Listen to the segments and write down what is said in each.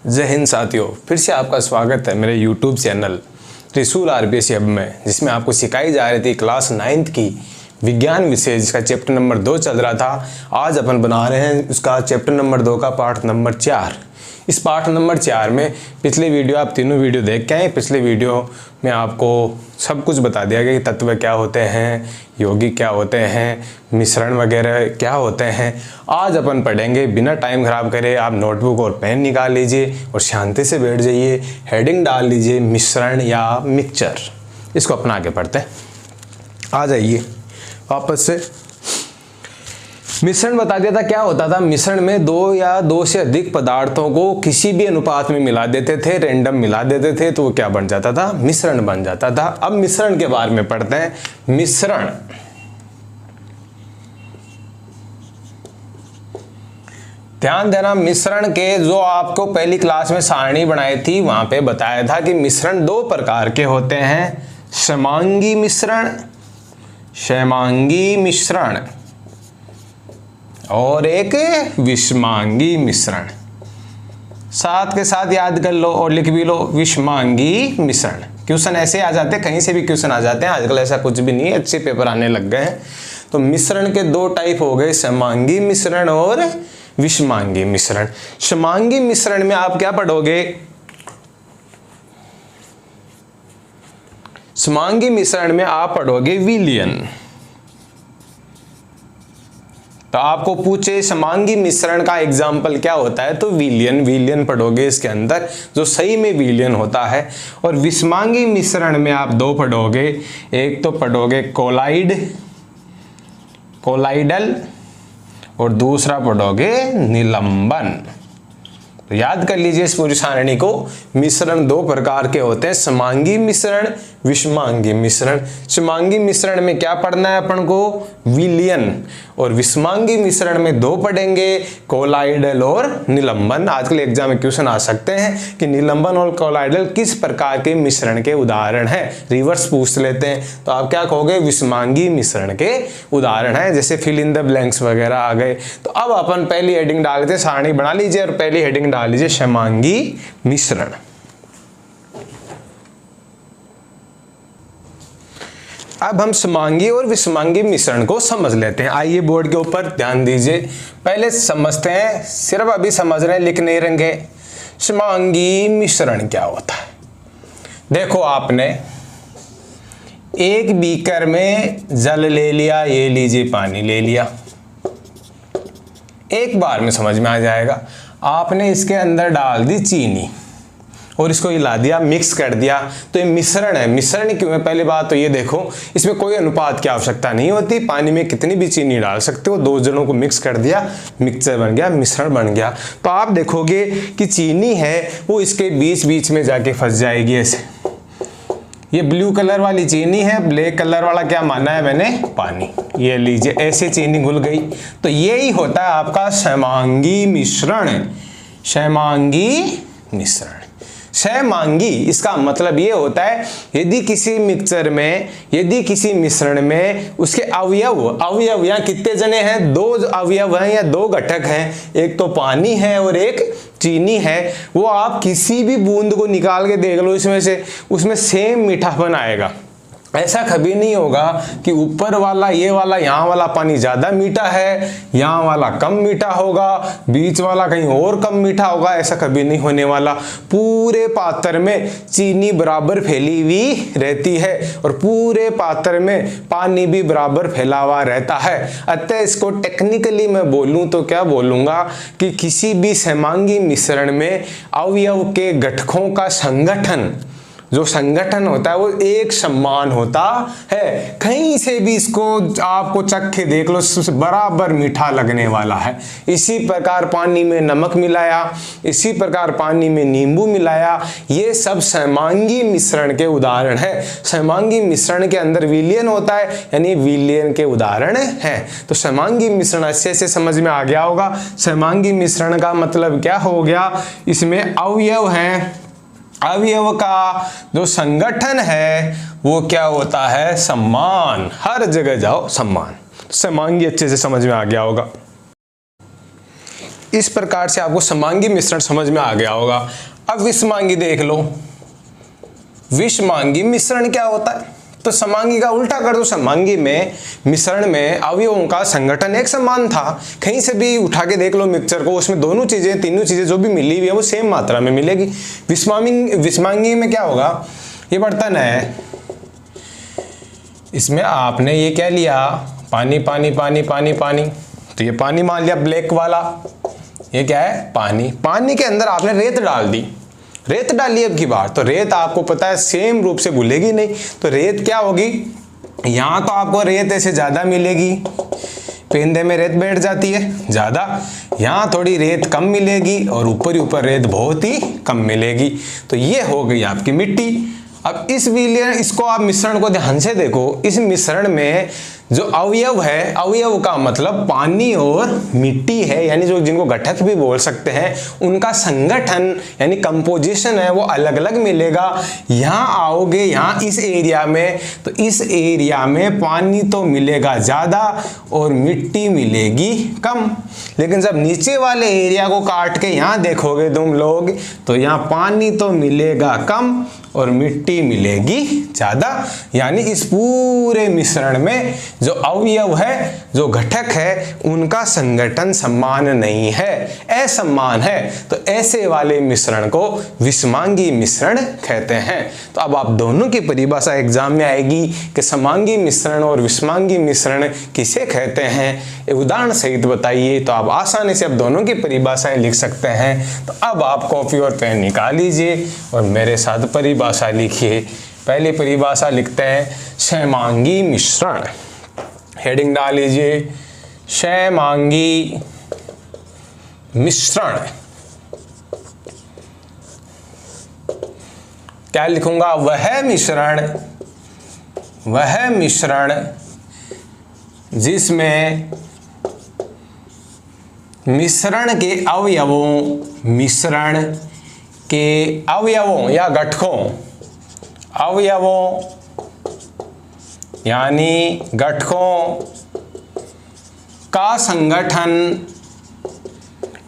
जय हिंद साथियों, फिर से आपका स्वागत है मेरे YouTube चैनल त्रिशूल RPSC हब में, जिसमें आपको सिखाई जा रही थी क्लास 9th की विज्ञान विषय, जिसका चैप्टर नंबर 2 चल रहा था। आज अपन बना रहे हैं उसका चैप्टर नंबर 2 का पार्ट नंबर 4। इस पार्ट नंबर 4 में पिछले वीडियो आप तीनों वीडियो देख के आए। पिछले वीडियो में आपको सब कुछ बता दिया गया कि तत्व क्या होते हैं, यौगिक क्या होते हैं, मिश्रण वगैरह क्या होते हैं। आज अपन पढ़ेंगे, बिना टाइम खराब करे आप नोटबुक और पेन निकाल लीजिए और शांति से बैठ जाइए। हेडिंग डाल लीजिए मिश्रण या मिक्सचर। इसको अपना आगे पढ़ते हैं। आ जाइए वापस से। मिश्रण बता दिया था क्या होता था। मिश्रण में दो या दो से अधिक पदार्थों को किसी भी अनुपात में मिला देते थे, रैंडम मिला देते थे, तो वो क्या बन जाता था, मिश्रण बन जाता था। अब मिश्रण के बारे में पढ़ते हैं। मिश्रण ध्यान देना, मिश्रण के जो आपको पहली क्लास में सारणी बनाई थी वहां पे बताया था कि मिश्रण दो प्रकार के होते हैं, समांगी मिश्रण, मिश्रण और एक विषमांगी मिश्रण। साथ के साथ याद कर लो और लिख भी लो, विषमांगी मिश्रण। क्वेश्चन ऐसे आ जाते हैं, कहीं से भी क्वेश्चन आ जाते हैं। आजकल ऐसा कुछ भी नहीं है, अच्छे पेपर आने लग गए हैं। तो मिश्रण के दो टाइप हो गए, समांगी मिश्रण और विषमांगी मिश्रण। समांगी मिश्रण में आप क्या पढ़ोगे, समांगी मिश्रण में आप पढ़ोगे विलयन। तो आपको पूछे समांगी मिश्रण का एग्जाम्पल क्या होता है, तो विलयन पढ़ोगे इसके अंदर, जो सही में विलयन होता है। और विषमांगी मिश्रण में आप दो पढ़ोगे, एक तो पढ़ोगे कोलाइडल और दूसरा पढ़ोगे निलंबन। तो याद कर लीजिए इस पूरी सारणी को। मिश्रण दो प्रकार के होते हैं, समांगी मिश्रण, विषमांगी मिश्रण। समांगी मिश्रण में क्या पढ़ना है अपन को, विलयन। और विषमांगी मिश्रण में दो पढ़ेंगे, कोलाइडल और निलंबन। आजकल एग्जाम में क्वेश्चन आ सकते हैं कि निलंबन और कोलाइडल किस प्रकार के मिश्रण के उदाहरण हैं, रिवर्स पूछ लेते हैं। तो आप क्या कहोगे, विषमांगी मिश्रण के उदाहरण है, जैसे फिल इन द ब्लैंक्स वगैरह आ गए। तो अब अपन पहली हेडिंग डाल देते, सारणी बना लीजिए और पहली हेडिंग डाल लीजिए समांगी मिश्रण। अब हम समांगी और विषमांगी मिश्रण को समझ लेते हैं। आइए बोर्ड के ऊपर ध्यान दीजिए, पहले समझते हैं, सिर्फ अभी समझ रहे हैं, लिख नहीं रहेंगे। समांगी मिश्रण क्या होता है, देखो आपने एक बीकर में जल ले लिया, ये लीजिए पानी ले लिया, एक बार में समझ में आ जाएगा। आपने इसके अंदर डाल दी चीनी और इसको हिला दिया, मिक्स कर दिया, तो ये मिश्रण है। मिश्रण क्यों है, पहली बात तो ये देखो, इसमें कोई अनुपात की आवश्यकता नहीं होती। पानी में कितनी भी चीनी डाल सकते हो, दो जनों को मिक्स कर दिया, मिक्सचर बन गया, मिश्रण बन गया। तो आप देखोगे कि चीनी है वो इसके बीच बीच में जाके फंस जाएगी ऐसे। ये ब्लू कलर वाली चीनी है, ब्लैक कलर वाला क्या माना है मैंने, पानी। ये लीजिए ऐसे चीनी घुल गई। तो यही होता है आपका समांगी मिश्रण, समांगी मिश्रण। समांगी इसका मतलब ये होता है, यदि किसी मिक्सचर में, यदि किसी मिश्रण में उसके अवयव यहाँ कितने जने हैं, दो अवयव हैं या दो घटक हैं, एक तो पानी है और एक चीनी है, वो आप किसी भी बूंद को निकाल के देख लो इसमें से, उसमें सेम मीठापन आएगा। ऐसा कभी नहीं होगा कि ऊपर वाला, ये वाला, यहाँ वाला पानी ज़्यादा मीठा है, यहाँ वाला कम मीठा होगा, बीच वाला कहीं और कम मीठा होगा, ऐसा कभी नहीं होने वाला। पूरे पात्र में चीनी बराबर फैली हुई रहती है और पूरे पात्र में पानी भी बराबर फैला हुआ रहता है। अतः इसको टेक्निकली मैं बोलूँ तो क्या बोलूँगा कि किसी भी समांगी मिश्रण में अवयव के घटकों का संगठन, जो संगठन होता है वो एक समान होता है। कहीं से भी इसको आपको चख देख लो, बराबर मीठा लगने वाला है। इसी प्रकार पानी में नमक मिलाया, इसी प्रकार पानी में नींबू मिलाया, ये सब समांगी मिश्रण के उदाहरण है। समांगी मिश्रण के अंदर विलयन होता है, यानी विलयन के उदाहरण है। तो समांगी मिश्रण अच्छे से समझ में आ गया होगा। समांगी मिश्रण का मतलब क्या हो गया, इसमें अवयव हैं, अवयव का जो संगठन है वो क्या होता है, समान। हर जगह जाओ समान। समांगी अच्छे से समझ में आ गया होगा। इस प्रकार से आपको समांगी मिश्रण समझ में आ गया होगा। अब विषमांगी देख लो। विषमांगी मिश्रण क्या होता है? तो समांगी का उल्टा कर दो। समांगी में मिश्रण में अवयवों का संगठन एक समान था। कहीं से भी उठा के देख लो मिक्सचर को, उसमें दोनों चीजें, तीनों चीजें जो भी मिली हुई है वो सेम मात्रा में मिलेगी। विषमांगी में क्या होगा? ये बर्तन है, इसमें आपने ये क्या लिया? पानी पानी पानी पानी पानी। तो ये पानी मान लिया ब्लैक वाला। ये क्या है? पानी। पानी के अंदर आपने रेत डाल दी। रेत डाली अब की बार, तो रेत आपको पता है सेम रूप से घुलेगी नहीं। तो रेत क्या होगी? यहाँ तो आपको रेत ऐसे ज्यादा मिलेगी, पेंदे में रेत बैठ जाती है ज्यादा, यहाँ थोड़ी रेत कम मिलेगी और ऊपर ही ऊपर रेत बहुत ही कम मिलेगी। तो ये हो गई आपकी मिट्टी। अब इसको आप मिश्रण को ध्यान से देखो। इस मिश्रण में जो अवयव है, अवयव का मतलब पानी और मिट्टी है, यानी जो जिनको घटक भी बोल सकते हैं, उनका संगठन यानी कंपोजिशन है वो अलग अलग मिलेगा। यहाँ आओगे यहाँ इस एरिया में, तो इस एरिया में पानी तो मिलेगा ज्यादा और मिट्टी मिलेगी कम। लेकिन जब नीचे वाले एरिया को काट के यहाँ देखोगे तुम लोग, तो यहाँ पानी तो मिलेगा कम और मिट्टी मिलेगी ज्यादा। यानी इस पूरे मिश्रण में जो अवयव है, जो घटक है, उनका संगठन समान नहीं है, असमान है। तो ऐसे वाले मिश्रण को विषमांगी मिश्रण कहते हैं। तो अब आप दोनों की परिभाषा एग्जाम में आएगी कि समांगी मिश्रण और विषमांगी मिश्रण किसे कहते हैं, उदाहरण सहित बताइए। तो आप आसानी से अब दोनों की परिभाषाएं लिख सकते हैं। तो अब आप कॉपी और पेन निकाल लीजिए और मेरे साथ परिभाषा लिखिए। पहली परिभाषा लिखते हैं क्षैमांगी मिश्रण। हेडिंग डाल लीजिए क्षैमांगी मिश्रण। क्या लिखूंगा? वह मिश्रण जिसमें मिश्रण के अवयवों या घटकों, यानी घटकों का संगठन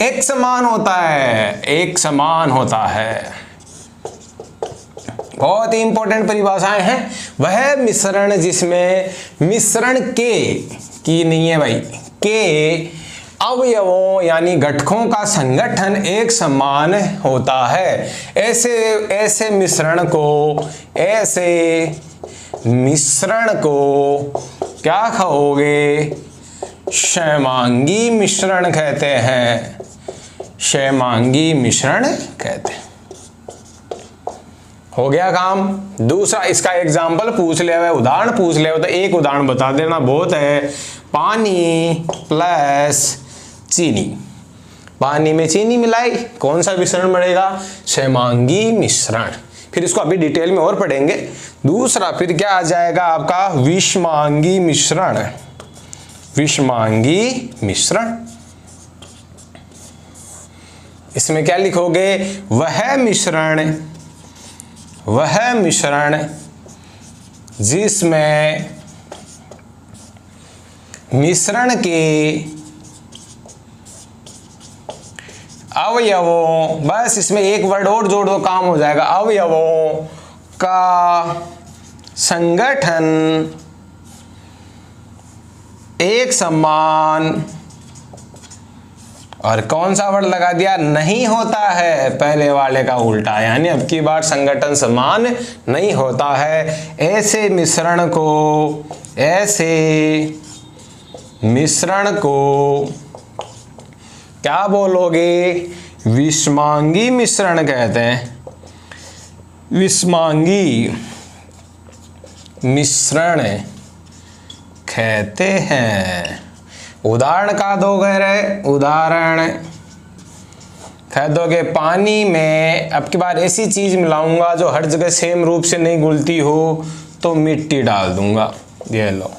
एक समान होता है। बहुत ही इंपॉर्टेंट परिभाषाएं हैं। वह मिश्रण जिसमें मिश्रण की नहीं है भाई, के अवयवों यानी घटकों का संगठन एक समान होता है। ऐसे मिश्रण को क्या कहोगे? क्षैमांगी मिश्रण कहते हैं। क्षैमांगी मिश्रण कहते हैं। हो गया काम। दूसरा, इसका एग्जाम्पल पूछ ले, उदाहरण पूछ ले, तो एक उदाहरण बता देना बहुत है। पानी प्लस चीनी। पानी में चीनी मिलाई, कौन सा मिश्रण बनेगा? क्षैमांगी मिश्रण। फिर इसको अभी डिटेल में और पढ़ेंगे। दूसरा फिर क्या आ जाएगा आपका? विषमांगी मिश्रण। विषमांगी मिश्रण, इसमें क्या लिखोगे? वह मिश्रण जिसमें मिश्रण के अवयवों, बस इसमें एक वर्ड और जोड़ दो काम हो जाएगा, अवयवों का संगठन एक समान, और कौन सा वर्ड लगा दिया? नहीं होता है, पहले वाले का उल्टा, यानी अब की बार संगठन समान नहीं होता है। ऐसे मिश्रण को क्या बोलोगे? विषमांगी मिश्रण कहते हैं। विषमांगी मिश्रण कहते हैं। उदाहरण का दोगे रे? उदाहरण कह दोगे पानी में अब की बार ऐसी चीज मिलाऊंगा जो हर जगह सेम रूप से नहीं घुलती हो, तो मिट्टी डाल दूंगा। ये लो,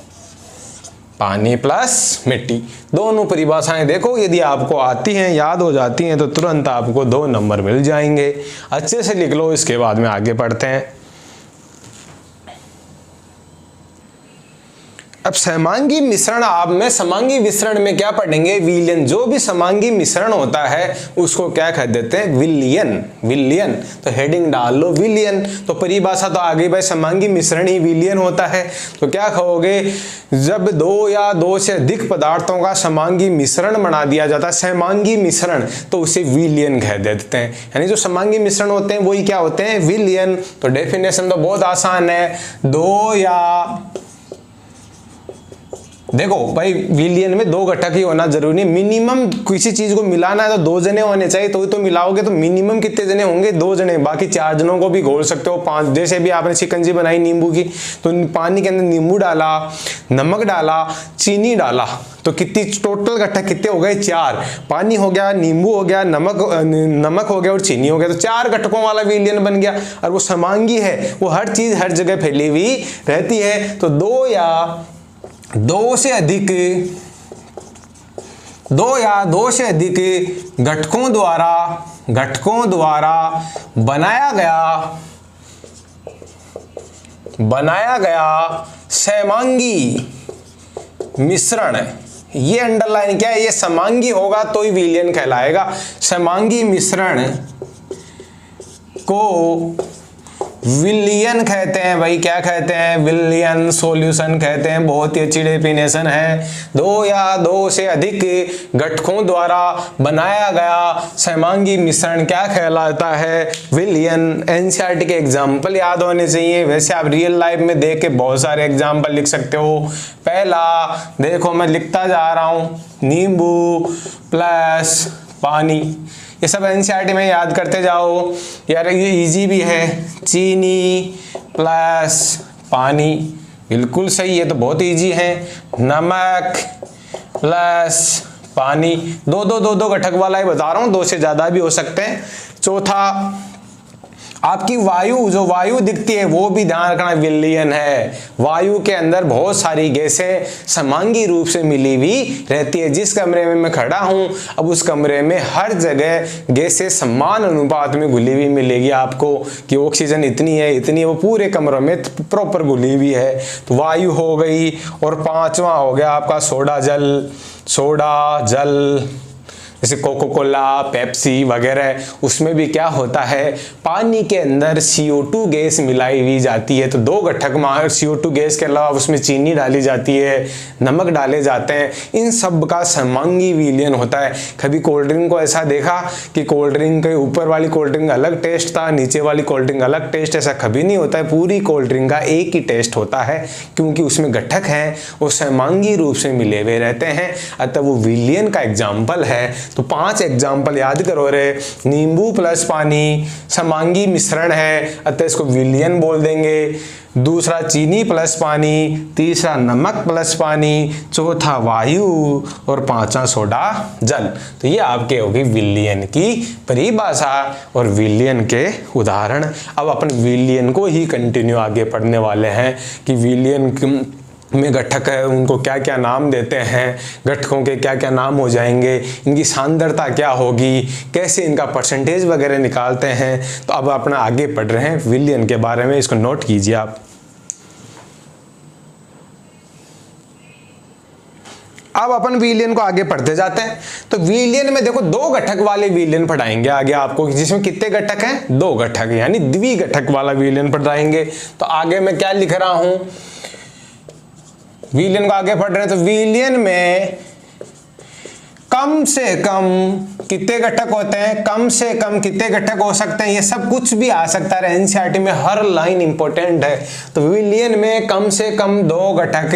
पानी प्लस मिट्टी। दोनों परिभाषाएं देखो, यदि आपको आती हैं, याद हो जाती हैं, तो तुरंत आपको 2 नंबर मिल जाएंगे। अच्छे से लिख लो, इसके बाद में आगे पढ़ते हैं। अब समांगी मिश्रण, आप में समांगी मिश्रण में क्या पढ़ेंगे, विलयन। जो भी समांगी मिश्रण होता है उसको क्या कह देते हैं, विलयन। विलयन तो हेडिंग डाल लो विलयन। तो परिभाषा तो आगे भाई समांगी मिश्रण ही विलयन होता है। तो क्या कहोगे, जब दो या दो से अधिक पदार्थों का समांगी मिश्रण बना दिया जाता है, समांगी मिश्रण, तो उसे विलयन कह देते हैं। यानी जो समांगी मिश्रण होते हैं वही क्या होते हैं, विलयन। तो डेफिनेशन तो बहुत आसान है, दो या, देखो भाई विलयन में दो घटक ही होना जरूरी नहीं, मिनिमम किसी चीज को मिलाना है तो दो जने होने चाहिए, तो मिलाओगे तो मिनिमम कितने जने होंगे, दो जने। बाकी चार जनों को भी घोल सकते हो, पांच। जैसे भी आपने शिकंजी बनाई नींबू की, तो पानी के अंदर नींबू डाला, नमक डाला, चीनी डाला, तो कितनी टोटल घटक कितने हो गए, चार। पानी हो गया, नींबू हो गया, नमक हो गया और चीनी हो गया, तो चार घटकों वाला विलयन बन गया। और वो समांगी है, वो हर चीज हर जगह फैली हुई रहती है। तो दो या दो से अधिक घटकों द्वारा बनाया गया समांगी मिश्रण, ये अंडरलाइन क्या है, ये समांगी होगा तो ही विलयन कहलाएगा। समांगी मिश्रण को विलयन कहते हैं भाई, क्या कहते हैं, विलयन सॉल्यूशन कहते हैं। बहुत ही अच्छी डेफिनेशन है। दो या दो से अधिक घटकों द्वारा बनाया गया समांगी मिश्रण क्या कहलाता है, विलयन। एनसीईआरटी के एग्जाम्पल याद होने चाहिए। वैसे आप रियल लाइफ में देख के बहुत सारे एग्जाम्पल लिख सकते हो। पहला देखो, मैं लिखता जा रहा हूं, नींबू प्लस पानी, ये सब एनसीईआरटी में याद करते जाओ यार, ये इजी भी है। चीनी प्लस पानी, बिल्कुल सही है, तो बहुत इजी है। नमक प्लस पानी, दो घटक वाला ही बता रहा हूं, दो से ज्यादा भी हो सकते हैं। चौथा, आपकी वायु, जो वायु दिखती है वो भी ध्यान रखना विलयन है। वायु के अंदर बहुत सारी गैसें समांगी रूप से मिली हुई रहती है। जिस कमरे में मैं खड़ा हूं, अब उस कमरे में हर जगह गैसें समान अनुपात में घुली हुई मिलेगी आपको, कि ऑक्सीजन इतनी है, वो पूरे कमरों में प्रॉपर घुली हुई है। तो वायु हो गई। और पांचवा हो गया आपका सोडा जल, जैसे कोको कोला, पेप्सी वगैरह, उसमें भी क्या होता है, पानी के अंदर CO2 गैस मिलाई हुई जाती है। तो दो घटक में CO2 गैस के अलावा उसमें चीनी डाली जाती है, नमक डाले जाते हैं, इन सब का समांगी विलयन होता है। कभी कोल्ड ड्रिंक को ऐसा देखा कि कोल्ड ड्रिंक के ऊपर वाली कोल्ड ड्रिंक अलग टेस्ट था, नीचे वाली कोल्ड ड्रिंक अलग टेस्ट, ऐसा कभी नहीं होता है। पूरी कोल्ड ड्रिंक का एक ही टेस्ट होता है, क्योंकि उसमें घटक हैं वो समांगी रूप से मिले हुए रहते हैं, अतः वो विलयन का एग्जाम्पल है। तो 5 एग्जाम्पल याद करो रे। नींबू प्लस पानी समांगी मिश्रण है, अतः इसको विलयन बोल देंगे। दूसरा चीनी प्लस पानी, तीसरा नमक प्लस पानी, चौथा वायु और पांचवा सोडा जल। तो ये आपके होगी विलयन की परिभाषा और विलयन के उदाहरण। अब अपन विलयन को ही कंटिन्यू आगे पढ़ने वाले हैं कि विलयन में घटक है, उनको क्या क्या नाम देते हैं, घटकों के क्या क्या नाम हो जाएंगे, इनकी सांद्रता क्या होगी, कैसे इनका परसेंटेज वगैरह निकालते हैं। तो अब अपना आगे पढ़ रहे हैं विलयन के बारे में, इसको नोट कीजिए आप। अब अपन विलयन को आगे पढ़ते जाते हैं। तो विलयन में देखो दो घटक वाले विलयन पढ़ाएंगे आगे आपको, जिसमें कितने घटक हैं, दो घटक, यानी द्विघटक वाला विलयन पढ़ाएंगे। तो आगे मैं क्या लिख रहा हूं, विलयन को आगे पढ़ रहे हैं। तो विलयन में कम से कम कितने घटक होते हैं, कम से कम कितने घटक हो सकते हैं, ये सब कुछ भी आ सकता है। एनसीईआरटी में हर लाइन इंपॉर्टेंट है। तो विलयन में कम से कम 2 घटक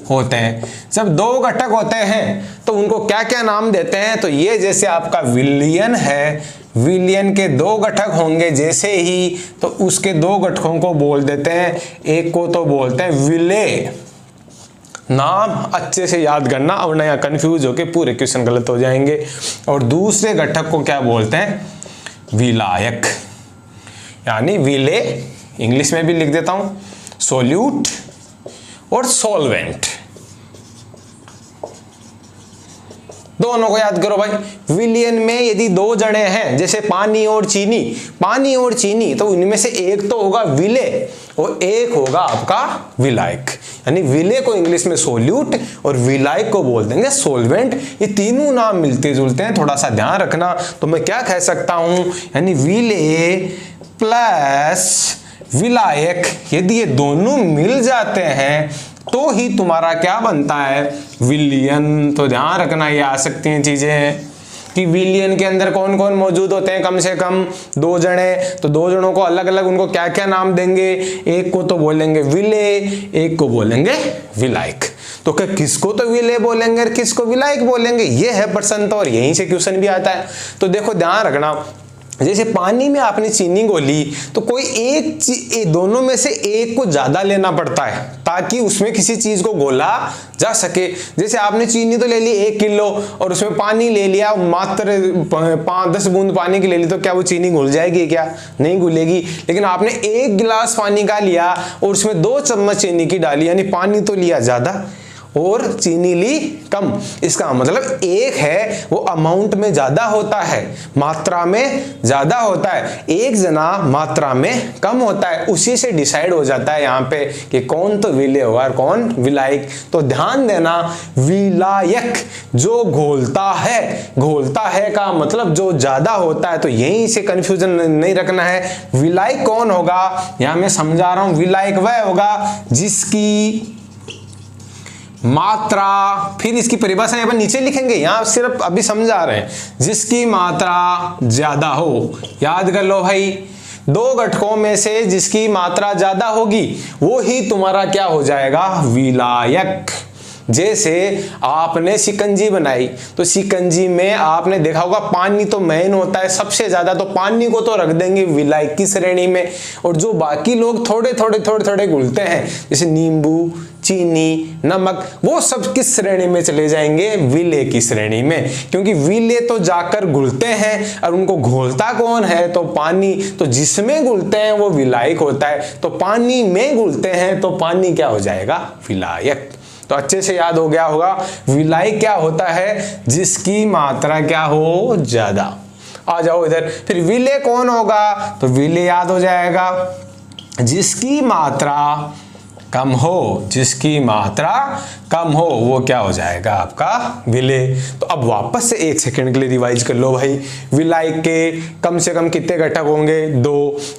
होते हैं। जब 2 घटक होते हैं तो उनको क्या क्या नाम देते हैं, तो ये जैसे आपका विलयन है, विलयन के 2 घटक होंगे जैसे ही, तो उसके 2 घटकों को बोल देते हैं, एक को तो बोलते हैं विलेय। नाम अच्छे से याद करना, और नया कंफ्यूज होके पूरे क्वेश्चन गलत हो जाएंगे। और दूसरे घटक को क्या बोलते हैं, विलायक, यानी विलेय। इंग्लिश में भी लिख देता हूं, सोल्यूट और सॉल्वेंट। दोनों को याद करो भाई। विलयन में यदि दो जने हैं, जैसे पानी और चीनी, तो उनमें से एक तो होगा विलेय और एक होगा आपका विलायक। यानी विलेय को इंग्लिश में सोल्यूट और विलायक को बोल देंगे सोलवेंट। ये तीनों नाम मिलते जुलते हैं, थोड़ा सा ध्यान रखना। तो मैं क्या कह सकता हूं, यानी विलेय प्लस विलायक, यदि ये दोनों मिल जाते हैं तो ही तुम्हारा क्या बनता है, विलयन। तो ध्यान रखना, ये आ सकती हैं चीजें कि विलयन के अंदर कौन कौन मौजूद होते हैं, कम से कम दो जने, तो दो जनों को अलग अलग उनको क्या क्या नाम देंगे, एक को तो बोलेंगे विलेय, एक को बोलेंगे विलायक। तो क्या किसको तो विलेय बोलेंगे और किसको विलायक बोलेंगे, ये है प्रश्न। तो और यहीं से क्वेश्चन भी आता है। तो देखो ध्यान रखना, जैसे पानी में आपने चीनी घोली तो कोई एक दोनों में से एक को ज्यादा लेना पड़ता है ताकि उसमें किसी चीज को घोला जा सके। जैसे आपने चीनी तो ले ली 1 किलो और उसमें पानी ले लिया मात्र 5-10 बूंद पानी की ले ली, तो क्या वो चीनी घुल जाएगी, क्या नहीं घुलेगी। लेकिन आपने 1 गिलास पानी का लिया और उसमें 2 चम्मच चीनी की डाली, यानी पानी तो लिया ज्यादा और चीनी ली कम। इसका मतलब एक है वो अमाउंट में ज्यादा होता है, मात्रा में ज्यादा होता है, एक जना मात्रा में कम होता है। उसी से डिसाइड हो जाता है यहाँ पे कि कौन तो विलेय होगा और कौन विलायक। तो ध्यान देना, विलायक जो घोलता है का मतलब जो ज्यादा होता है। तो यहीं से कंफ्यूजन नहीं रखना है। विलायक कौन होगा, यहां मैं समझा रहा हूं, विलायक वह होगा जिसकी मात्रा, फिर इसकी परिभाषा यहां पर नीचे लिखेंगे, यहां सिर्फ अभी समझा रहे हैं, जिसकी मात्रा ज्यादा हो। याद कर लो भाई, 2 घटकों में से जिसकी मात्रा ज्यादा होगी वो ही तुम्हारा क्या हो जाएगा, विलायक। जैसे आपने शिकंजी बनाई तो शिकंजी में आपने देखा होगा पानी तो मेन होता है सबसे ज्यादा, तो पानी को तो रख देंगे विलायक की श्रेणी में, और जो बाकी लोग थोड़े थोड़े घुलते हैं जैसे नींबू, चीनी, नमक, वो सब किस श्रेणी में चले जाएंगे, विलेय की श्रेणी में। क्योंकि विलेय तो जाकर घुलते हैं और उनको घोलता कौन है, तो पानी। तो जिसमें घुलते हैं वो विलायक होता है, तो पानी में घुलते हैं तो पानी क्या हो जाएगा, विलायक। तो अच्छे से याद हो गया होगा, विलायक क्या होता है, जिसकी मात्रा क्या हो, ज्यादा। आ जाओ इधर, फिर विलेय कौन होगा, तो विलेय याद हो जाएगा जिसकी मात्रा कम हो, जिसकी मात्रा कम हो वो क्या हो जाएगा आपका, विलेय। तो अब वापस से 1 सेकंड के लिए रिवाइज कर लो भाई। विलायक के कम से कम कितने घटक होंगे,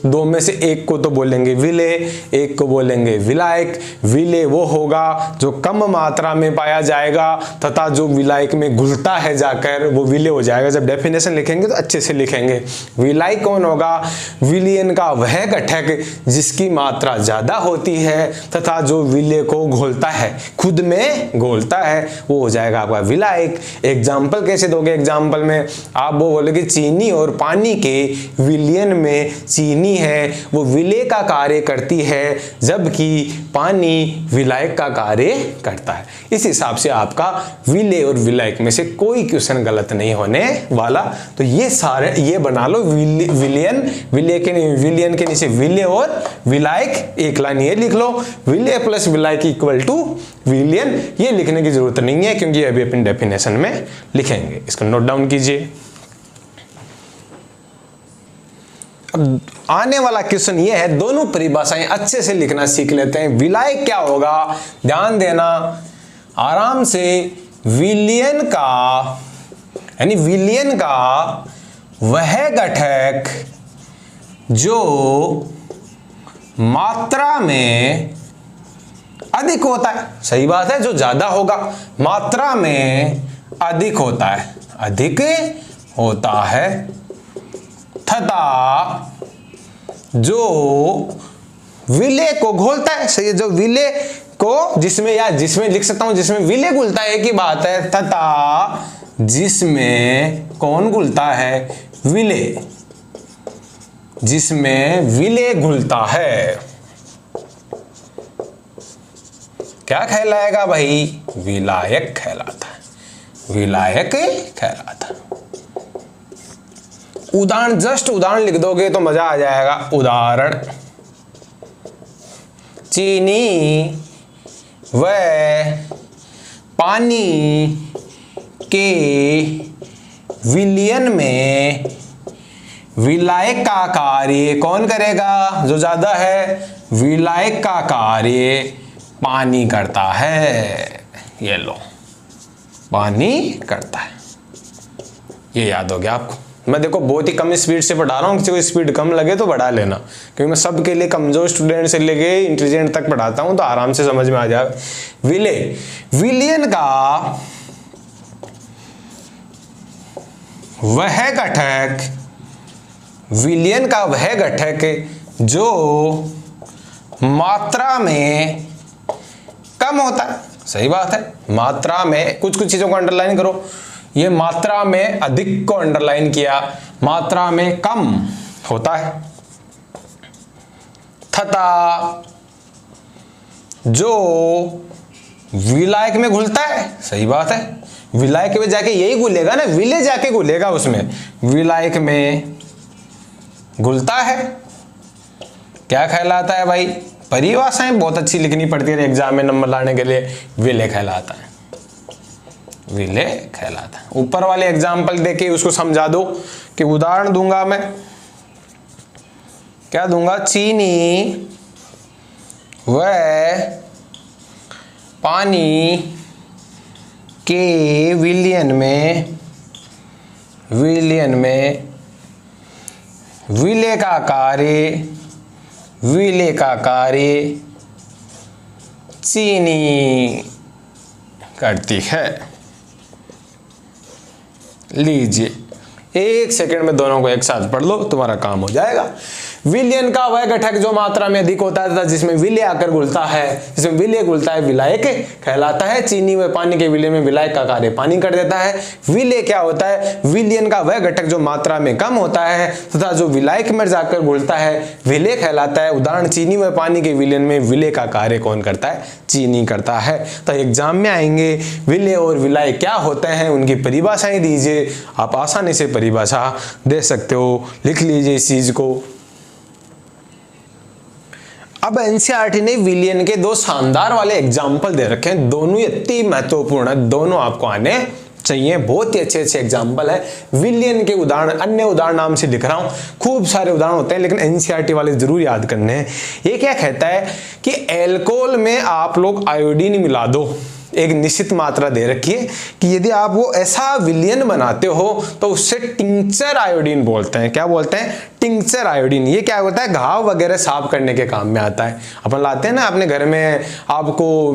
2 में से एक को तो बोलेंगे विलेय, एक को बोलेंगे विलायक। विलेय वो होगा जो कम मात्रा में पाया जाएगा तथा जो विलायक में घुलता है जाकर वो विलेय हो जाएगा। जब डेफिनेशन लिखेंगे तो अच्छे से लिखेंगे। विलायक कौन होगा, विलयन का वह घटक जिसकी मात्रा ज्यादा होती है तथा जो विलेय को घोलता है, खुद में घोलता है, वो हो जाएगा आपका विलायक। एग्जाम्पल कैसे दोगे, एग्जाम्पल में आप वो बोलोगे चीनी और पानी के विलयन में चीनी है वो विलेय का कार्य करती है जबकि पानी विलायक का कार्य करता है। इस हिसाब से आपका विलेय और विलायक में से कोई क्वेश्चन गलत नहीं होने वाला। तो ये सारे ये बना लो, विलयन के नीचे विलेय और विलायक, एक लाइन ये लिख लो, विलेय प्लस विलायक इक्वल टू विलयन। ये लिखने की जरूरत नहीं है क्योंकि अभी अपन डेफिनेशन में लिखेंगे, इसको नोट डाउन कीजिए। अब आने वाला क्वेश्चन ये है, दोनों परिभाषाएं अच्छे से लिखना सीख लेते हैं। विलायक क्या होगा, ध्यान देना आराम से, विलयन का यानी विलयन का वह घटक जो मात्रा में अधिक होता है, सही बात है, जो ज्यादा होगा, मात्रा में अधिक होता है, अधिक होता है तथा जो विलेय को घोलता है, सही है, जो विलेय को जिसमें लिख सकता हूं, जिसमें विलेय घुलता है, एक ही बात है, तथा जिसमें कौन घुलता है, विलेय, जिसमें विलेय घुलता है, क्या कहलाएगा भाई, विलायक कहलाता है, विलायक कहलाता है। उदाहरण लिख दोगे तो मजा आ जाएगा। उदाहरण, चीनी व पानी के विलयन में विलायक का कार्य कौन करेगा? जो ज्यादा है विलायक का कार्य पानी करता है। ये लो, पानी करता है। ये याद हो गया आपको। मैं देखो बहुत ही कम स्पीड से पढ़ा रहा हूँ, किसी को स्पीड कम लगे तो बढ़ा लेना, क्योंकि मैं सबके लिए कमजोर स्टूडेंट से लेके इंटेलिजेंट तक पढ़ाता हूँ, तो आराम से समझ में आ जाए। विलयन का वह घटक, विलयन का वह घटक जो मात्रा में कम होता है। सही बात है, मात्रा में, कुछ कुछ चीजों को अंडरलाइन करो। ये मात्रा में अधिक को अंडरलाइन किया, मात्रा में कम होता है, तथा जो विलायक में घुलता है। सही बात है, विलायक में जाके यही घुलेगा ना, विले जाके घुलेगा उसमें, विलायक में घुलता है। क्या कहलाता है भाई? परिभाषाएं बहुत अच्छी लिखनी पड़ती है एग्जाम में नंबर लाने के लिए। विलय कहलाता है, विलय कहलाता है। ऊपर वाले एग्जाम्पल देके उसको समझा दो कि उदाहरण दूंगा मैं, क्या दूंगा? चीनी व पानी के विलयन में विलय का कार्य चीनी करती है। लीजिए, एक सेकंड में दोनों को एक साथ पढ़ लो, तुम्हारा काम हो जाएगा। विलयन का वह घटक जो मात्रा में अधिक होता है तथा जिसमें विलय आकर घुलता है, जिसमें विलय घुलता है, विलायक कहलाता है। चीनी व पानी के विलय में विलायक का कार्य पानी कर देता है। विलय क्या होता है? विलयन का वह घटक जो मात्रा में कम होता है तथा जो विलायक में जाकर घुलता है, विलय कहलाता है। उदाहरण, चीनी व पानी के विलयन में विलय का कार्य कौन करता है? चीनी करता है। तो एग्जाम में आएंगे, विलय और विलाय क्या होते हैं, उनकी परिभाषाएं दीजिए। आप आसानी से परिभाषा दे सकते हो, लिख लीजिए इस चीज को। अब एनसीईआरटी ने विलयन के दो शानदार वाले एग्जाम्पल दे रखे हैं, दोनों इतनी महत्वपूर्ण है, दोनों आपको आने चाहिए। बहुत ही अच्छे अच्छे एग्जाम्पल है। विलयन के उदाहरण, अन्य उदाहरण नाम से लिख रहा हूं, खूब सारे उदाहरण होते हैं, लेकिन एनसीईआरटी वाले जरूर याद करने हैं। ये क्या कहता है कि एल्कोहल में आप लोग आयोडीन मिला दो, एक निश्चित मात्रा दे रखी है कि यदि आप वो ऐसा विलयन बनाते हो तो उससे टिंक्चर आयोडीन बोलते हैं। क्या बोलते हैं? Tincture iodine. ये क्या होता है? घाव वगैरह साफ करने के काम में आता है। अपन लाते हैं ना अपने घर में, आपको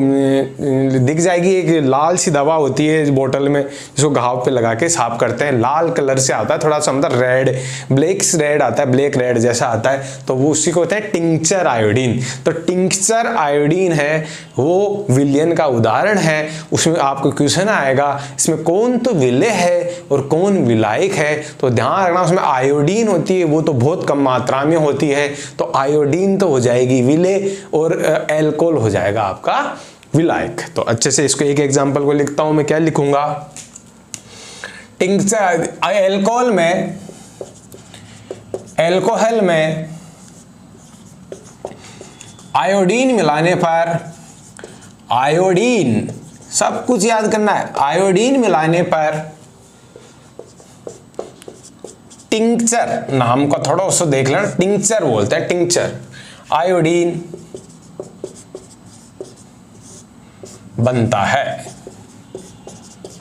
दिख जाएगी एक लाल सी दवा होती है बोतल में, जिसको घाव पे लगा के साफ करते हैं। लाल कलर से आता है, थोड़ा सा मतलब रेड, ब्लैक रेड आता है, ब्लैक रेड जैसा आता है, तो वो उसी को होता है टिंक्चर आयोडीन। तो टिंक्चर आयोडीन है वो विलयन का उदाहरण है। उसमें आपको क्वेश्चन आएगा इसमें कौन तो विलय है और कौन विलायक है, तो ध्यान रखना उसमें आयोडीन होती है वो तो बहुत कम मात्रा में होती है, तो आयोडीन तो हो जाएगी विलय और एल्कोहल हो जाएगा आपका विलायक। तो अच्छे से इसको एक एग्जांपल को लिखता हूं मैं। क्या लिखूंगा? टिंक्चर एल्कोहल में आयोडीन मिलाने पर, आयोडीन सब कुछ याद करना है, आयोडीन मिलाने पर टिंक्चर, नाम का थोड़ा उसको देख लेना, टिंक्चर बोलते हैं, टिंक्चर आयोडीन बनता है।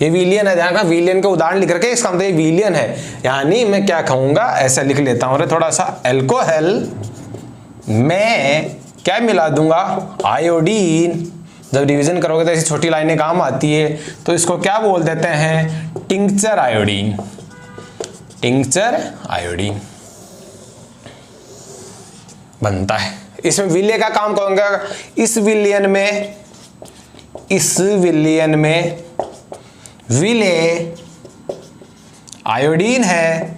ये विलयन है, ध्यान, विलयन के उदाहरण लिख रखे, इसका मतलब ये विलयन है। यानी मैं क्या कहूंगा, ऐसा लिख लेता हूं थोड़ा सा, एल्कोहल में क्या मिला दूंगा? आयोडीन। जब रिवीजन करोगे तो ऐसी छोटी लाइनें काम आती है, तो इसको क्या बोल देते हैं? Tincture iodine. टिंक्चर आयोडीन बनता है। इसमें विलय का काम कौन करेगा? इस विलयन में विलय आयोडीन है,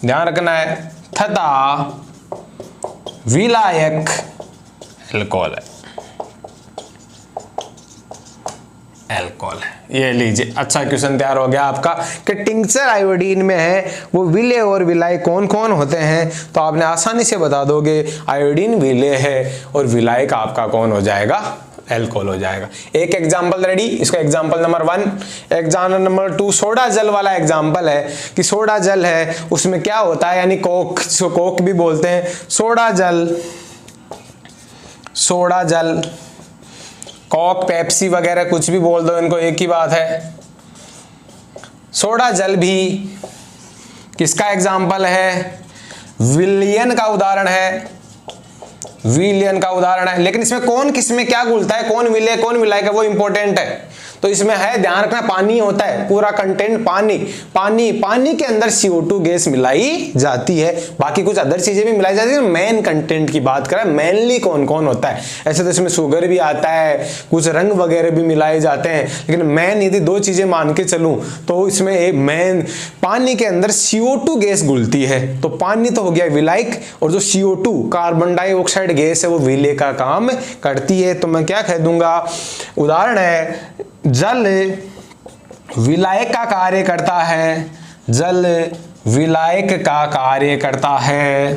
ध्यान रखना है, तथा विलायक एल्कोहल है, एल्कोहल है। ये लीजिए, अच्छा क्वेश्चन तैयार हो गया आपका कि टिंक्चर आयोडीन में है वो विलय और विलाय कौन कौन होते हैं, तो आपने आसानी से बता दोगे आयोडीन विलय है और विलायक आपका कौन हो जाएगा? एल्कोहल हो जाएगा। एक एग्जाम्पल रेडी, इसका example number 1। Example number 2 soda जल वाला एग्जाम्पल है कि सोडा जल है उसमें क्या होता है, यानी कोक, जिसको कोक भी बोलते हैं, सोडा जल, कोक, पेप्सी वगैरह कुछ भी बोल दो, इनको एक ही बात है। सोडा जल भी किसका एग्जाम्पल है, विलयन का उदाहरण है, विलयन का उदाहरण है। लेकिन इसमें कौन किस में क्या घुलता है, कौन विलय कौन विलायक है, वो इंपॉर्टेंट है। तो इसमें है, ध्यान रखना, पानी होता है, पूरा कंटेंट पानी के अंदर CO2 गैस मिलाई जाती है, बाकी कुछ अदर चीजें भी मिलाई जाती है। मेन कंटेंट की बात करें, मेनली कौन कौन होता है, ऐसे तो इसमें शुगर भी आता है, कुछ रंग वगैरह भी मिलाए जाते हैं, लेकिन मेन यदि 2 चीजें मान के चलूं तो इसमें एक मेन पानी के अंदर CO2 गैस घुलती है। तो पानी तो हो गया विलायक, और जो CO2 कार्बन डाइऑक्साइड गैस है वो विलय का काम करती है। तो मैं क्या कह दूंगा, उदाहरण है, जल विलायक का कार्य करता है, जल विलायक का कार्य करता है,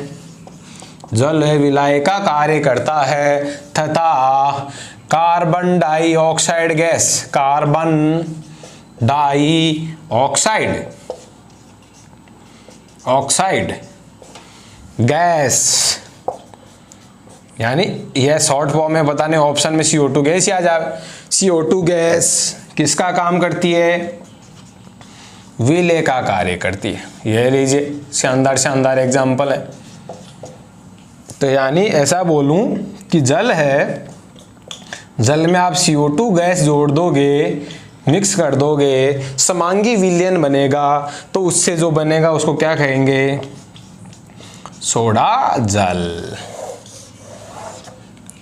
जल विलायक का कार्य करता है, तथा carbon dioxide gas, carbon dioxide gas, यानी यह शॉर्ट फॉर्म में बताने ऑप्शन में CO2 गैस ही आ जाए। CO2 गैस किसका काम करती है, विलय का कार्य करती है। यह लीजिए शानदार एग्जांपल है। तो यानी ऐसा बोलूं कि जल है, जल में आप CO2 गैस जोड़ दोगे, मिक्स कर दोगे, समांगी विलयन बनेगा, तो उससे जो बनेगा उसको क्या कहेंगे, सोडा जल।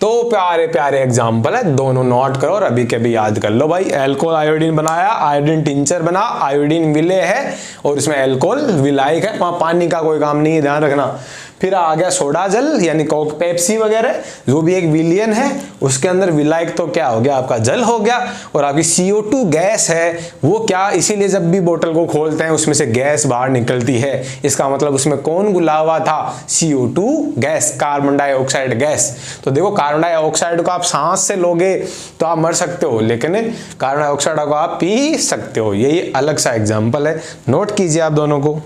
तो प्यारे प्यारे एग्जाम्पल है, दोनों नोट करो और अभी के अभी याद कर लो भाई। एल्कोहल आयोडीन बनाया, आयोडीन टिंचर बना, आयोडीन विलय है और इसमें एल्कोहल विलायक है, वहां पानी का कोई काम नहीं है, ध्यान रखना। फिर आ गया सोडा जल यानी कोक, पेप्सी वगैरह, जो भी एक विलयन है, उसके अंदर विलायक तो क्या हो गया, आपका जल हो गया। और आपकी CO2 गैस है वो क्या, इसीलिए जब भी बोतल को खोलते हैं उसमें से गैस बाहर निकलती है, इसका मतलब उसमें कौन घुला हुआ था, CO2 gas, carbon dioxide gas. तो देखो कार्बन डाइऑक्साइड को आप सांस से लोगे तो आप मर सकते हो, लेकिन कार्बन डाइऑक्साइड को आप पी सकते हो। यही अलग सा एग्जाम्पल है, नोट कीजिए आप दोनों को।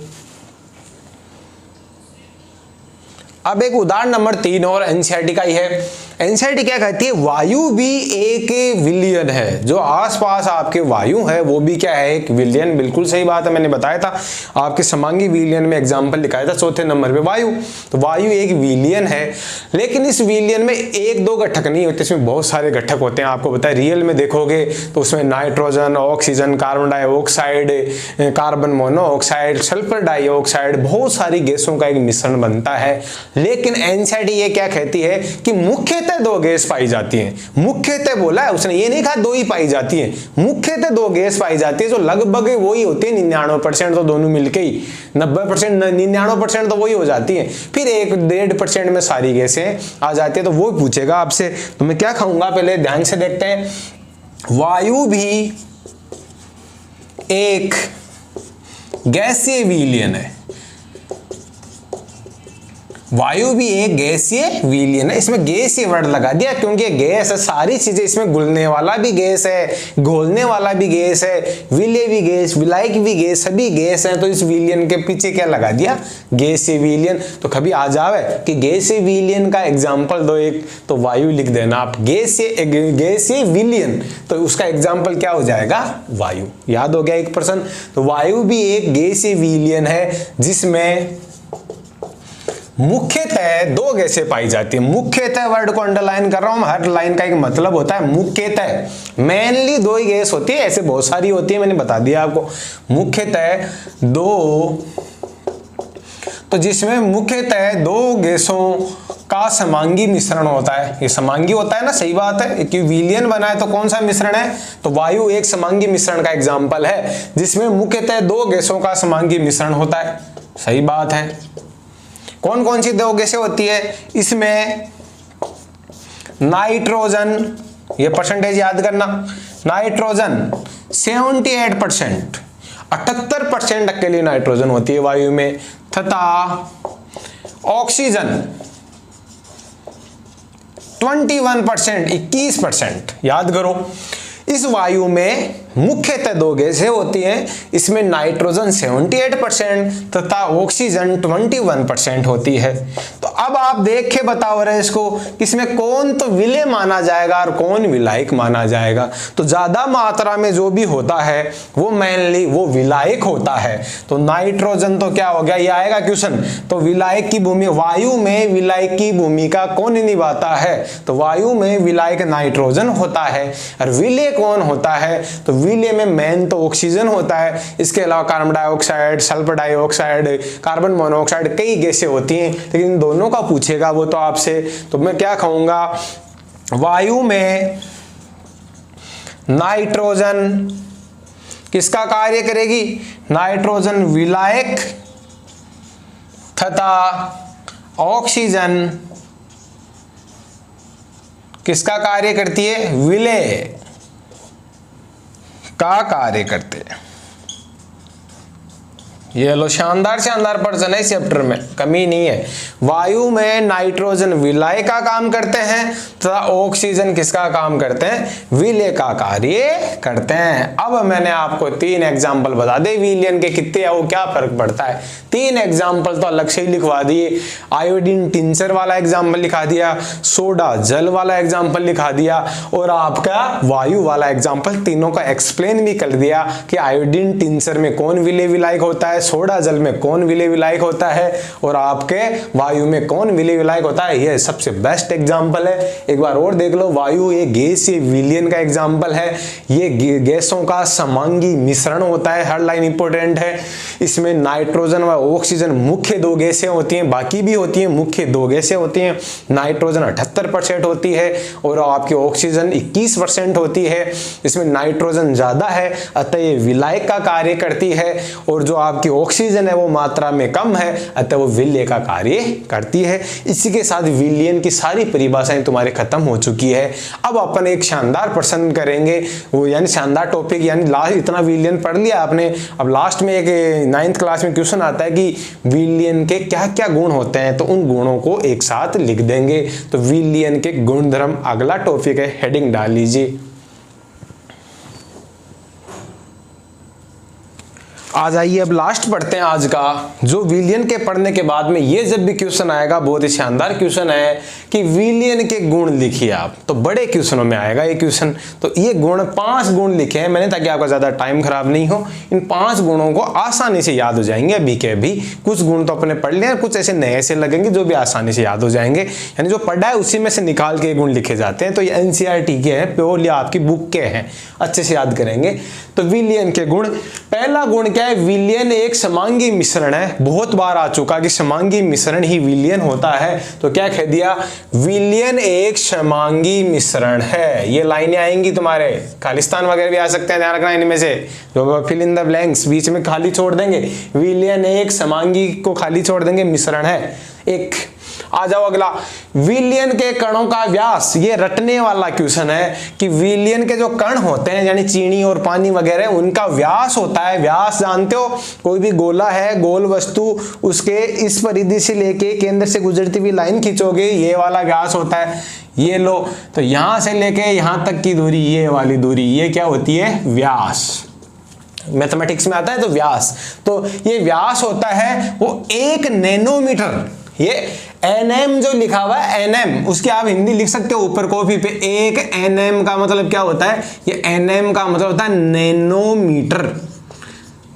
अब एक उदाहरण नंबर 3 और एनसीईआरटी का ही है। एनसीईआरटी क्या कहती है, वायु भी एक विलयन है, जो आसपास आपके वायु है वो भी क्या है, एक विलयन। बिल्कुल सही बात है, मैंने बताया था आपके समांगी विलयन में एग्जांपल दिखाया था, चौथे नंबर पे वायु। तो वायु एक विलयन है, लेकिन इस विलयन में 1-2 घटक नहीं होते, इसमें बहुत सारे घटक होते हैं। आपको बताया रियल में देखोगे तो उसमें nitrogen, oxygen, carbon dioxide, carbon monoxide, sulphur dioxide, बहुत सारी गैसों का एक मिश्रण बनता है। लेकिन एनसीईआरटी ये क्या कहती है कि मुख्यतः 2 गैस पाई जाती हैं। मुख्यतः बोला है उसने, ये नहीं कहा 2 ही पाई जाती हैं, मुख्यतः 2 गैस पाई जाती है, जो लगभग वही होती है 99% तो दोनों मिलके ही 90%, 99% तो वही हो जाती है। फिर 1-1.5% में सारी गैसें आ जाती है। तो वो पूछेगा आपसे, तो मैं क्या खाऊंगा, पहले ध्यान से देखते हैं। वायु भी एक गैसीय विलयन है, वायु भी एक गैसीय विलयन है। इसमें गैसीय वर्ड लगा दिया क्योंकि गैस है, सारी चीजें इसमें घुलने वाला भी गैस है, घोलने वाला भी गैस है, विलय भी गैस, विलायक भी गैस, सभी गैस हैं। तो इस विलयन के पीछे क्या लगा दिया, गैसीय विलयन। तो कभी आ जावे कि गैसीय विलयन का एग्जाम्पल दो एक, तो वायु लिख देना आप, गैसीय विलयन, तो उसका एग्जाम्पल क्या हो जाएगा, वायु। याद हो गया 1%। तो वायु भी एक गैसीय विलयन है जिसमें मुख्यतः 2 गैसें पाई जाती है। मुख्यतः वर्ड को अंडरलाइन कर रहा हूं, हर लाइन का एक मतलब होता है। मुख्यतः मेनली 2 ही गैस होती है, ऐसे बहुत सारी होती है, मैंने बता दिया आपको। मुख्यतः 2, तो जिसमें मुख्यतः 2 गैसों का समांगी मिश्रण होता है। ये समांगी होता है ना, सही बात है, कि विलयन बना है तो कौन सा मिश्रण है, तो वायु एक समांगी मिश्रण का एग्जाम्पल है जिसमें मुख्यतः 2 गैसों का समांगी मिश्रण होता है। सही बात है। कौन कौन सी 2 गैसें होती है इसमें, नाइट्रोजन, ये परसेंटेज याद करना, नाइट्रोजन 78%, 78% अकेली नाइट्रोजन होती है वायु में, तथा ऑक्सीजन 21%, 21%। याद करो, इस वायु में मुख्यतः दो गैसें होती हैं, इसमें नाइट्रोजन 78% तथा ऑक्सीजन 21% होती है। तो अब आप देख के बताओ रहे इसको, इसमें कौन तो विलेय माना जाएगा और कौन विलायक माना जाएगा। तो ज्यादा मात्रा में जो भी होता है वो मेनली वो विलायक होता है। तो नाइट्रोजन तो क्या हो गया, ये आएगा क्वेश्चन। तो विलायक की भूमिका, वायु में विलायक की भूमिका कौन निभाता है, तो वायु में विलायक नाइट्रोजन होता है। और विलेय कौन होता है, तो विलेय में मेन तो ऑक्सीजन होता है। इसके अलावा carbon dioxide, sulphur dioxide, carbon monoxide, कई गैसें होती हैं, लेकिन इन दोनों का पूछेगा वो तो आपसे। तो मैं क्या कहूंगा, वायु में नाइट्रोजन किसका कार्य करेगी, नाइट्रोजन विलायक तथा ऑक्सीजन किसका कार्य करती है, विलेय का कार्य करते हैं। ये लो, शानदार शानदार प्रश्न है इस चैप्टर में, कमी नहीं है। वायु में नाइट्रोजन विलाय का काम करते हैं तथा ऑक्सीजन किसका काम करते हैं, विलेय का कार्य करते हैं। अब मैंने आपको 3 एग्जांपल बता दे विलयन के कितने है, वो क्या फर्क पड़ता है। 3 एग्जांपल तो अलग से ही लिखवा दिए, आयोडीन टिंचर वाला एग्जाम्पल लिखा दिया, सोडा जल वाला एग्जाम्पल लिखा दिया, और आपका वायु वाला एग्जाम्पल, तीनों का एक्सप्लेन भी कर दिया कि आयोडीन टिंचर में कौन विलेय विलायक होता है, सोडा जल में कौन विलेय विलायक होता है, और आपके वायु में कौन विलेय विलायक होता है। यह सबसे बेस्ट एग्जांपल है। एक बार और देख लो, वायु ये गैस, ये विलयन का एग्जांपल है। ये गैसों का समांगी मिश्रण होता है, हर लाइन इंपॉर्टेंट है। इसमें नाइट्रोजन व ऑक्सीजन मुख्य 2 गैसें होती हैं, बाकी भी होती हैं, मुख्य 2 गैसें होती हैं। नाइट्रोजन 78% होती है और आपकी ऑक्सीजन 21% होती है। इसमें नाइट्रोजन ज्यादा है, अतः ये विलायक का कार्य करती है, और जो आपकी ऑक्सीजन है वो मात्रा में कम है, अतः वो विलेय का कार्य करती है। इसी के साथ विलयन की सारी परिभाषाएं तुम्हारे खत्म हो चुकी है। अब अपन एक शानदार प्रश्न करेंगे, वो यानी शानदार टॉपिक, यानी लास्ट इतना विलयन पढ़ लिया आपने, अब लास्ट में एक 9th क्लास में क्वेश्चन आता है कि विलयन के क्या क्या गुण होते हैं, तो उन गुणों को एक साथ लिख देंगे। तो विलयन के गुणधर्म अगला टॉपिक है, हेडिंग डाल लीजिए। आ जाइए अब लास्ट पढ़ते हैं आज का, जो विलयन के पढ़ने के बाद में ये जब भी क्वेश्चन आएगा, बहुत ही शानदार क्वेश्चन है कि विलयन के गुण लिखिए आप, तो बड़े क्वेश्चनों में आएगा ये क्वेश्चन। तो ये गुण 5 गुण लिखे हैं मैंने, ताकि आपका ज्यादा टाइम खराब नहीं हो। इन 5 गुणों को आसानी से याद हो जाएंगे अभी के अभी। कुछ गुण तो अपने पढ़ लिया, कुछ ऐसे नए से लगेंगे जो भी आसानी से याद हो जाएंगे, यानी जो पढ़ा है उसी में से निकाल के गुण लिखे जाते हैं। तो ये NCERT के हैं, प्योरली आपकी बुक के हैं, अच्छे से याद करेंगे। तो विलयन के गुण, पहला गुण क्या है, विलयन एक समांगी मिश्रण है। बहुत बार आ चुका कि समांगी मिश्रण ही विलयन होता है, तो क्या कह दिया, विलयन एक समांगी मिश्रण है। ये लाइनें आएंगी तुम्हारे, खालिस्तान वगैरह भी आ सकते हैं, ध्यान रखना इनमें से, जो फिल इन द ब्लैंक्स बीच में खाली छोड़ देंगे। विलयन एक समांगी को खाली छोड़ देंगे, मिश्रण है एक। आ जाओ अगला, विलयन के कणों का व्यास, ये रटने वाला क्वेश्चन है कि विलयन के जो कण होते हैं, यानी चीनी और पानी वगैरह, उनका व्यास होता है। व्यास जानते हो, कोई भी गोला है, गोल वस्तु, उसके इस परिधि से लेके केंद्र से गुजरती हुई लाइन खींचोगे, ये वाला व्यास होता है। ये लो, तो यहां से लेके यहां तक की दूरी, ये वाली दूरी, ये क्या होती है, व्यास। मैथमेटिक्स में आता है तो व्यास, तो ये व्यास होता है वो 1 नैनोमीटर। ये nm जो लिखा हुआ है, nm, उसकी आप हिंदी लिख सकते हो ऊपर कॉपी पे। 1 nm का मतलब क्या होता है, ये nm का मतलब होता है नैनोमीटर।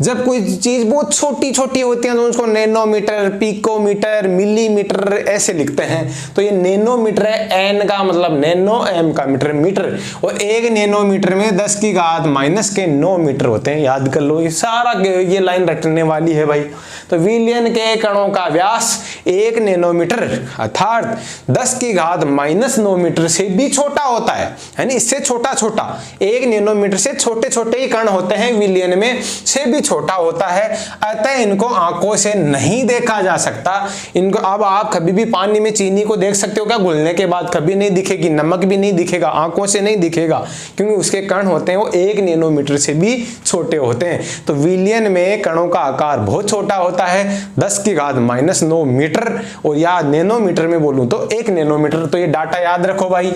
जब कोई चीज बहुत छोटी छोटी होती है तो उसको नैनोमीटर, पिकोमीटर, मिलीमीटर ऐसे लिखते हैं। तो ये नैनोमीटर है, एन का मतलब नैनो, एम का मीटर, मीटर, और 1 नैनोमीटर में 10⁻⁻⁹ मीटर होते हैं। याद कर लो, ये सारा ये लाइन रटने वाली है भाई। तो विलयन के कणों का व्यास 1 नैनोमीटर अर्थात 10⁻⁻⁹ मीटर से भी छोटा होता है, यानी इससे छोटा छोटा 1 नैनोमीटर से छोटे छोटे ही कण होते हैं विलयन में, से भी छोटा होता है, अतः इनको आंखों से नहीं देखा जा सकता। इनको अब आप कभी भी पानी में चीनी को देख सकते हो क्या? घुलने के बाद कभी नहीं दिखेगी, नमक भी नहीं दिखेगा, आंखों से नहीं दिखेगा, क्योंकि उसके कण होते हैं वो 1 नैनोमीटर से भी छोटे होते हैं। तो विलियन में कणों का आकार बहुत छोटा होता है, 10⁻⁹ मीटर, और या नैनोमीटर में बोलूं तो 1 नैनोमीटर। तो ये डाटा याद रखो भाई,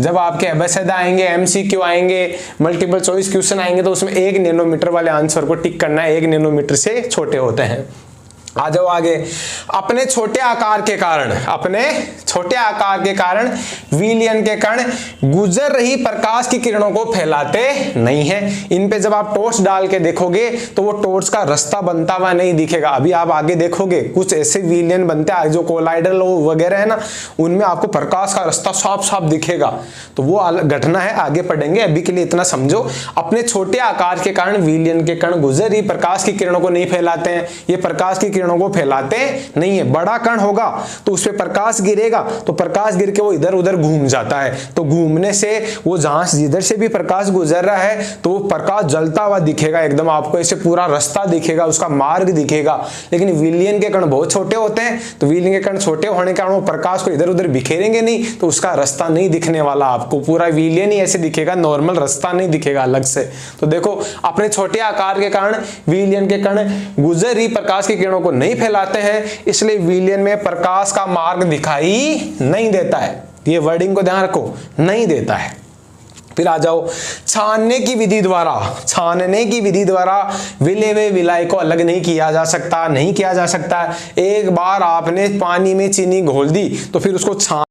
जब आपके एबेसेड आएंगे, एमसीक्यू आएंगे, मल्टीपल चॉइस क्वेश्चन आएंगे, तो उसमें 1 नैनोमीटर वाले आंसर को टिक करना है, 1 नैनोमीटर से छोटे होते हैं। आ जाओ आगे। अपने छोटे आकार के कारण विलियन के कण गुजर रही प्रकाश की किरणों को फैलाते नहीं हैं। इन पे जब आप टॉर्च डाल के देखोगे तो वो टॉर्च का रास्ता बनता हुआ नहीं दिखेगा। अभी आप आगे देखोगे कुछ ऐसे विलियन बनते हैं जो कोलाइडल वगैरह है ना, उनमें आपको प्रकाश का रास्ता साफ साफ दिखेगा। तो वो घटना है, आगे पढ़ेंगे, अभी के लिए इतना समझो। अपने छोटे आकार के कारण विलियन के कण गुजर रही प्रकाश की किरणों को नहीं फैलाते हैं, ये प्रकाश की किरणों को फैलाते नहीं है। बड़ा कण होगा तो उस पे प्रकाश गिरेगा, तो प्रकाश गिर के वो इधर उधर घूम जाता है, तो घूमने से वो जहां जिधर से भी प्रकाश गुजर रहा है तो वो प्रकाश जलता हुआ दिखेगा, एकदम आपको ऐसे पूरा रास्ता दिखेगा, उसका मार्ग दिखेगा। लेकिन विलियन के कण बहुत छोटे होते हैं, तो विलियन के कण छोटे होने के कारण वो प्रकाश को इधर उधर बिखेरेंगे नहीं, तो उसका रास्ता नहीं दिखने वाला, आपको पूरा विलियन ही ऐसे दिखेगा, नॉर्मल रास्ता नहीं दिखेगा अलग से। तो देखो, अपने छोटे आकार के कारण विलियन के कण गुजर रही प्रकाश की किरणों को नहीं फैलाते हैं, इसलिए विलियन में प्रकाश का मार्ग दिखाई नहीं देता है। ये वर्डिंग को ध्यान रखो, नहीं देता है। फिर आ जाओ, छानने की विधि द्वारा विले व विलाय को अलग नहीं किया जा सकता। एक बार आपने पानी में चीनी घोल दी तो फिर उसको छान